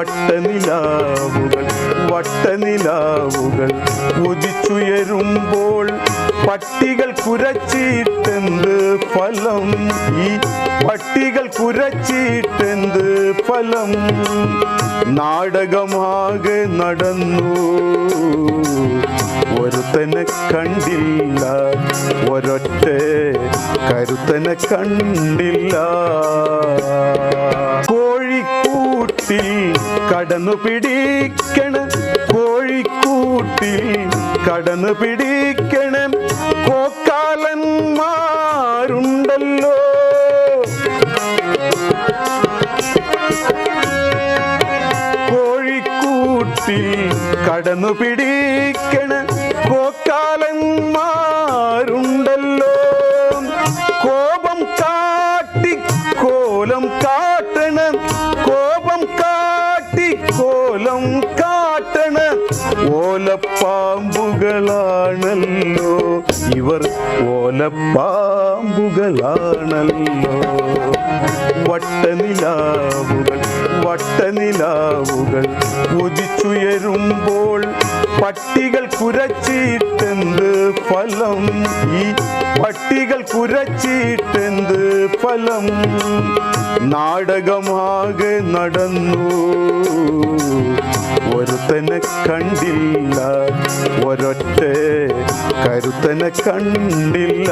വട്ടനിലാവുകൾ വട്ടനിലാവുകൾ ഉദിച്ചുയരുമ്പോൾ പട്ടികൾ കുരച്ചിട്ടെന്ത് ഫലം? ഈ പട്ടികൾ കുരച്ചിട്ടെന്ത് ഫലം? നാടകമാകെ നടന്നു, ഒരുത്തനെ കണ്ടില്ല, ഒരൊറ്റ കരുത്തനെ കണ്ടില്ല. കോഴിക്കൂട്ടിൽ കടന്നു പിടിക്കണം, കോഴിക്കൂട്ടിൽ കടന്നു പിടിക്കണം കോക്കാലന്മാരുണ്ടല്ലോ. കോഴിക്കൂട്ടിൽ കടന്നു പിടിക്കണം കോക്കാലന്മാരുണ്ടല്ലോ. കോപം കാട്ടി കോലം കാട്ടണം, കോപം കാട്ടി കോലം കാട്ടണം. ഓലപ്പാമ്പുകളാണല്ലോ ഇവർ, ഓലപ്പാമ്പുകളാണല്ലോ. വട്ടനിലാവുകൾ വട്ടനിലാവുകൾ ഉദിച്ചുയരുമ്പോൾ പട്ടികൾ കുരച്ചിട്ടെന്ത് ഫലം? ഈ പട്ടികൾ കുരച്ചിട്ടെന്ത് ഫലം? നാടകമാകെ നടന്നു, ഒരുത്തനെ കണ്ടില്ല, ഒരൊറ്റ കരുത്തനെ കണ്ടില്ല.